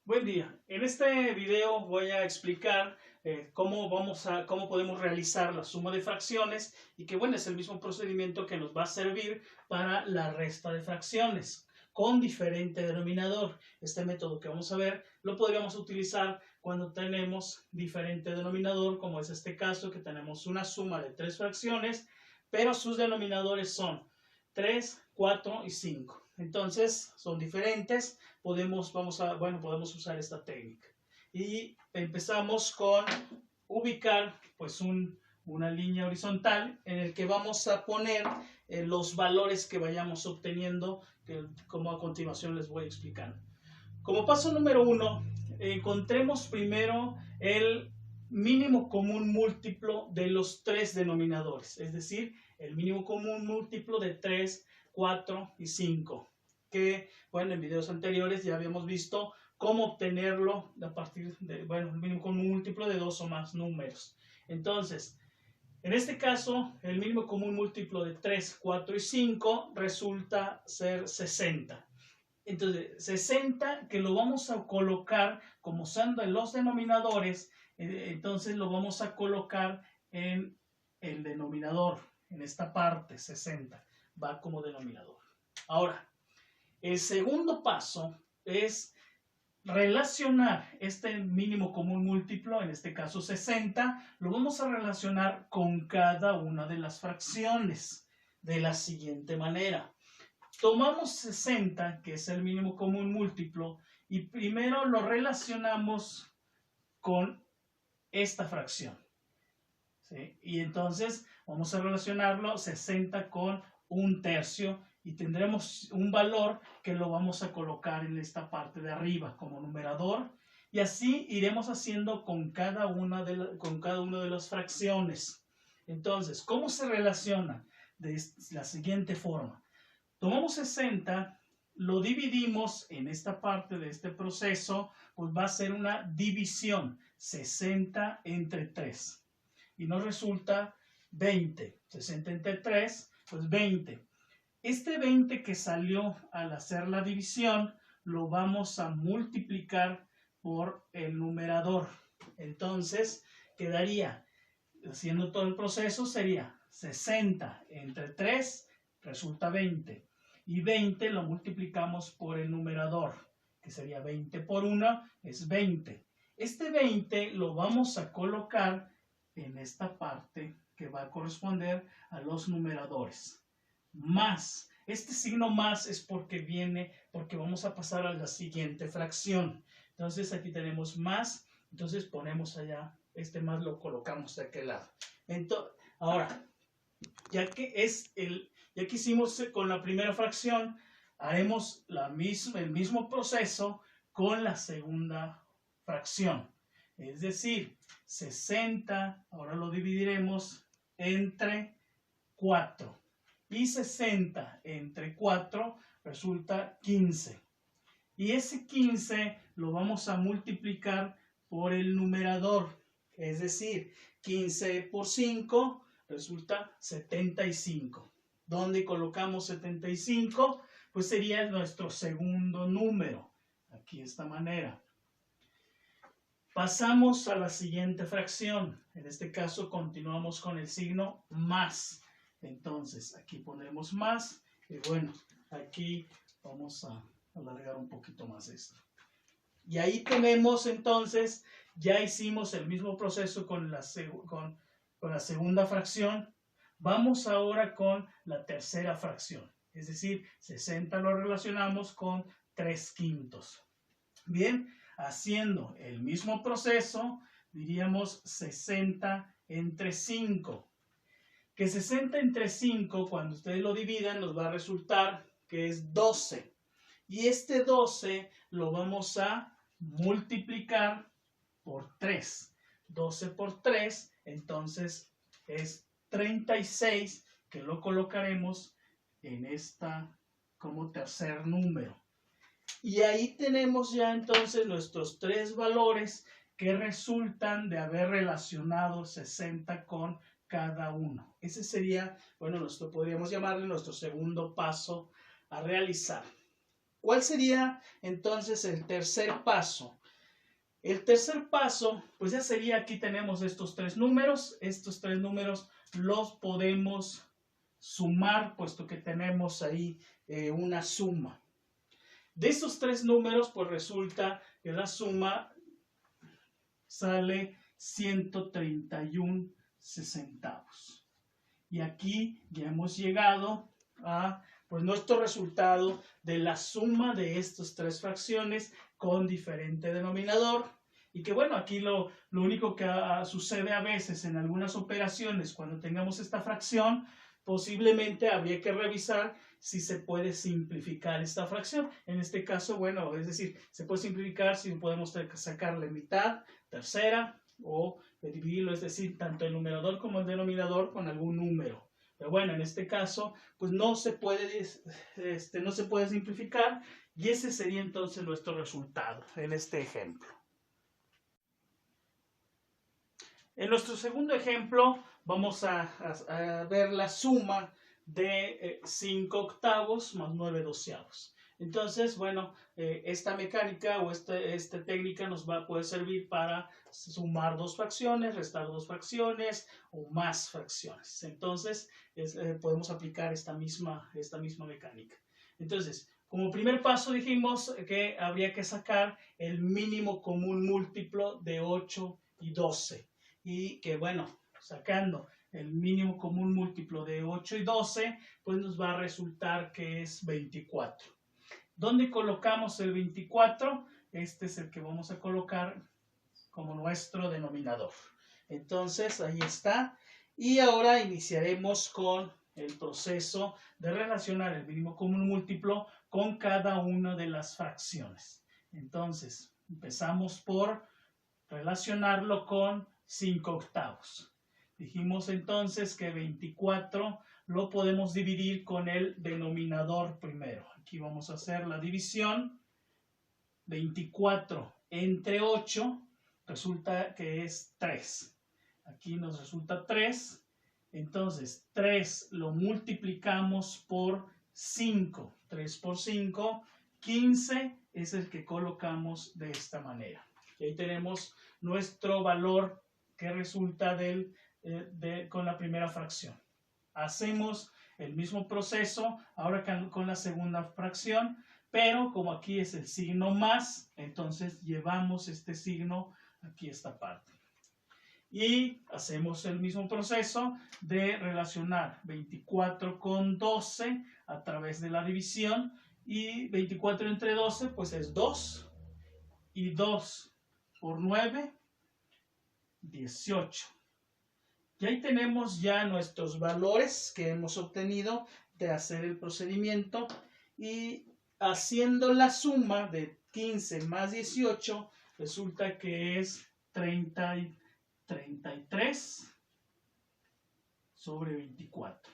Buen día. En este video voy a explicar cómo podemos realizar la suma de fracciones y que bueno, es el mismo procedimiento que nos va a servir para la resta de fracciones con diferente denominador. Este método que vamos a ver lo podríamos utilizar cuando tenemos diferente denominador, como es este caso que tenemos una suma de tres fracciones, pero sus denominadores son 3, 4 y 5. Entonces son diferentes. Podemos usar esta técnica. Y empezamos con ubicar pues una línea horizontal en el que vamos a poner los valores que vayamos obteniendo, como a continuación les voy explicando. Como paso número 1, encontremos primero el mínimo común múltiplo de los tres denominadores, es decir, el mínimo común múltiplo de 3, 4 y 5, que bueno, en videos anteriores ya habíamos visto cómo obtenerlo a partir de, bueno, el mínimo común múltiplo de dos o más números. Entonces, en este caso, el mínimo común múltiplo de 3, 4 y 5 resulta ser 60. Entonces, 60 que lo vamos a colocar como usando en los denominadores, entonces lo vamos a colocar en el denominador, en esta parte, 60, va como denominador. Ahora, el segundo paso es relacionar este mínimo común múltiplo, en este caso 60, lo vamos a relacionar con cada una de las fracciones de la siguiente manera. Tomamos 60, que es el mínimo común múltiplo, y primero lo relacionamos con esta fracción, ¿sí? Y entonces vamos a relacionarlo 60 con un tercio y tendremos un valor que lo vamos a colocar en esta parte de arriba como numerador, y así iremos haciendo con cada una de las fracciones. Entonces, ¿cómo se relaciona? De la siguiente forma. Tomamos 60, lo dividimos en esta parte de este proceso, pues va a ser una división, 60 entre 3. Y nos resulta 20. 60 entre 3, pues 20. Este 20 que salió al hacer la división, lo vamos a multiplicar por el numerador. Entonces, quedaría, haciendo todo el proceso, sería 60 entre 3, resulta 20. Y 20 lo multiplicamos por el numerador, que sería 20 por 1, es 20. Este 20 lo vamos a colocar en esta parte que va a corresponder a los numeradores. Más. Este signo más es porque vamos a pasar a la siguiente fracción. Entonces aquí tenemos más, entonces ponemos allá, este más lo colocamos de aquel lado. Entonces, ahora, ya que hicimos con la primera fracción, haremos el mismo proceso con la segunda fracción. Es decir, 60, ahora lo dividiremos entre 4. Y 60 entre 4 resulta 15. Y ese 15 lo vamos a multiplicar por el numerador. Es decir, 15 por 5 resulta 75. ¿Dónde colocamos 75? Pues sería nuestro segundo número. Aquí de esta manera. Pasamos a la siguiente fracción. En este caso continuamos con el signo más. Entonces aquí pondremos más. Y bueno, aquí vamos a alargar un poquito más esto. Y ahí tenemos entonces, ya hicimos el mismo proceso con la segunda fracción. Vamos ahora con la tercera fracción. Es decir, 60 lo relacionamos con 3/5. Bien, haciendo el mismo proceso, diríamos 60 entre 5. Que 60 entre 5, cuando ustedes lo dividan, nos va a resultar que es 12. Y este 12 lo vamos a multiplicar por 3. 12 por 3, entonces es 36, que lo colocaremos en esta como tercer número. Y ahí tenemos ya entonces nuestros tres valores que resultan de haber relacionado 60 con cada uno. Ese sería, bueno, podríamos llamarle nuestro segundo paso a realizar. ¿Cuál sería entonces el tercer paso? El tercer paso, pues ya sería, aquí tenemos estos tres números los podemos sumar, puesto que tenemos ahí una suma. De estos tres números, pues resulta que la suma sale 131 centavos. Y aquí ya hemos llegado a pues, nuestro resultado de la suma de estas tres fracciones con diferente denominador. Y que bueno, aquí lo único que sucede a veces en algunas operaciones cuando tengamos esta fracción, posiblemente habría que revisar si se puede simplificar esta fracción. En este caso, bueno, es decir, se puede simplificar si podemos sacarle mitad, tercera o dividirlo, es decir, tanto el numerador como el denominador con algún número. Pero bueno, en este caso, pues no se puede simplificar y ese sería entonces nuestro resultado en este ejemplo. En nuestro segundo ejemplo vamos a ver la suma de 5 octavos más 9 doceavos. Entonces, bueno, esta mecánica o esta técnica nos puede servir para sumar dos fracciones, restar dos fracciones o más fracciones. Entonces, podemos aplicar esta misma mecánica. Entonces, como primer paso dijimos que habría que sacar el mínimo común múltiplo de 8 y 12. Y que bueno, sacando el mínimo común múltiplo de 8 y 12, pues nos va a resultar que es 24. ¿Dónde colocamos el 24? Este es el que vamos a colocar como nuestro denominador. Entonces, ahí está. Y ahora iniciaremos con el proceso de relacionar el mínimo común múltiplo con cada una de las fracciones. Entonces, empezamos por relacionarlo con 5 octavos. Dijimos entonces que 24 lo podemos dividir con el denominador primero. Aquí vamos a hacer la división. 24 entre 8 resulta que es 3. Aquí nos resulta 3. Entonces 3 lo multiplicamos por 5. 3 por 5, 15 es el que colocamos de esta manera. Y ahí tenemos nuestro valor que resulta con la primera fracción. Hacemos el mismo proceso ahora con la segunda fracción, pero como aquí es el signo más, entonces llevamos este signo aquí a esta parte. Y hacemos el mismo proceso de relacionar 24 con 12 a través de la división, y 24 entre 12 pues es 2, y 2 por 9, 18. Y ahí tenemos ya nuestros valores que hemos obtenido de hacer el procedimiento, y haciendo la suma de 15 más 18 resulta que es 33 sobre 24.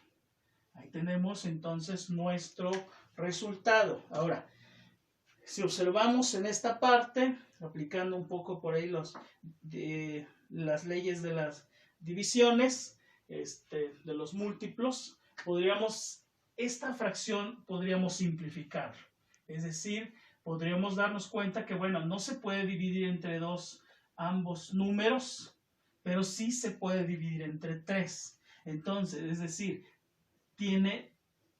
Ahí tenemos entonces nuestro resultado. Ahora, si observamos en esta parte, aplicando un poco por ahí las leyes de las divisiones, de los múltiplos, esta fracción podríamos simplificar. Es decir, podríamos darnos cuenta que, bueno, no se puede dividir entre ambos números, pero sí se puede dividir entre 3. Entonces, es decir, tiene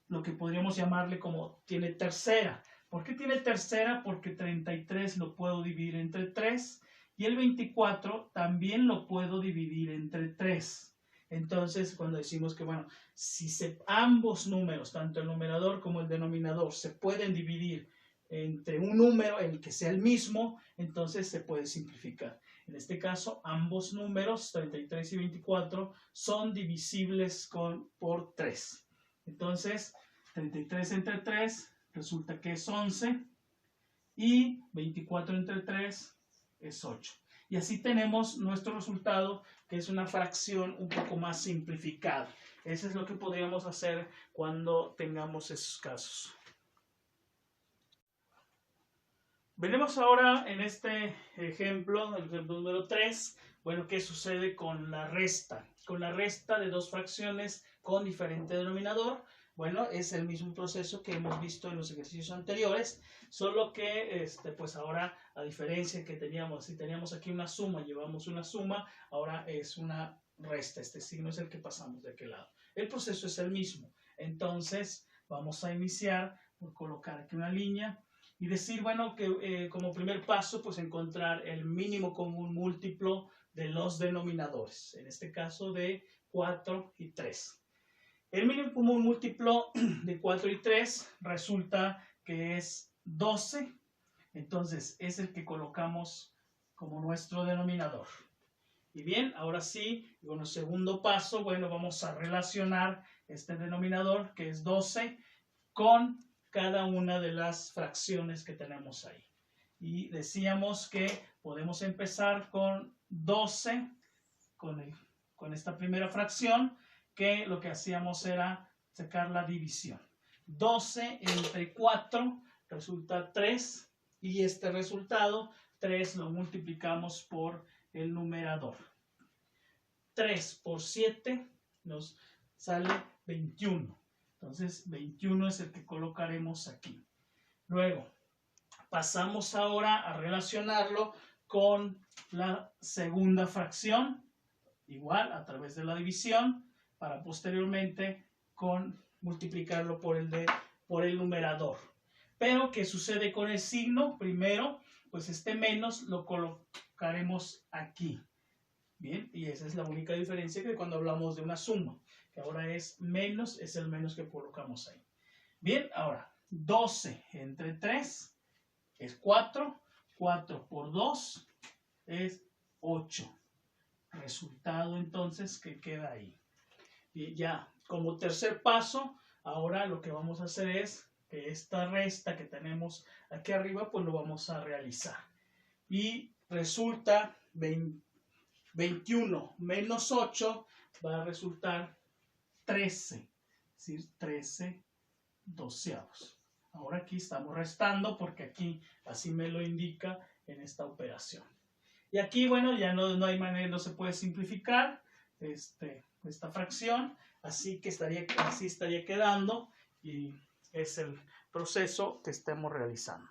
lo que podríamos llamarle como tiene tercera. ¿Por qué tiene tercera? Porque 33 lo puedo dividir entre 3 y el 24 también lo puedo dividir entre 3. Entonces, cuando decimos que, bueno, si ambos números, tanto el numerador como el denominador, se pueden dividir entre un número en el que sea el mismo, entonces se puede simplificar. En este caso, ambos números, 33 y 24, son divisibles por 3. Entonces, 33 entre 3 resulta que es 11 y 24 entre 3 es 8. Y así tenemos nuestro resultado, que es una fracción un poco más simplificada. Eso es lo que podríamos hacer cuando tengamos esos casos. Veremos ahora en este ejemplo, el ejemplo número 3, bueno, qué sucede con la resta. Con la resta de dos fracciones con diferente denominador. Bueno, es el mismo proceso que hemos visto en los ejercicios anteriores, solo que pues ahora, a diferencia que teníamos, si teníamos aquí una suma, llevamos una suma, ahora es una resta, este signo es el que pasamos de aquel lado. El proceso es el mismo, entonces vamos a iniciar por colocar aquí una línea y decir, bueno, que como primer paso, pues encontrar el mínimo común múltiplo de los denominadores, en este caso de 4 y 3. El mínimo común múltiplo de 4 y 3 resulta que es 12, entonces es el que colocamos como nuestro denominador. Y bien, ahora sí, con el segundo paso, bueno, vamos a relacionar este denominador, que es 12, con cada una de las fracciones que tenemos ahí. Y decíamos que podemos empezar con 12, con esta primera fracción, que lo que hacíamos era sacar la división. 12 entre 4 resulta 3 y este resultado 3 lo multiplicamos por el numerador. 3 por 7 nos sale 21. Entonces 21 es el que colocaremos aquí. Luego pasamos ahora a relacionarlo con la segunda fracción, igual a través de la división, para posteriormente multiplicarlo por el numerador. Pero, ¿qué sucede con el signo? Primero, pues este menos lo colocaremos aquí. Bien, y esa es la única diferencia que cuando hablamos de una suma, que ahora es menos, es el menos que colocamos ahí. Bien, ahora, 12 entre 3 es 4, 4 por 2 es 8. Resultado entonces que queda ahí. Y ya, como tercer paso, ahora lo que vamos a hacer es que esta resta que tenemos aquí arriba, pues lo vamos a realizar. Y resulta 21 menos 8 va a resultar 13, es decir, 13 doceavos. Ahora aquí estamos restando porque aquí así me lo indica en esta operación. Y aquí, bueno, ya no hay manera, no se puede simplificar esta fracción, así que así estaría quedando y es el proceso que estemos realizando.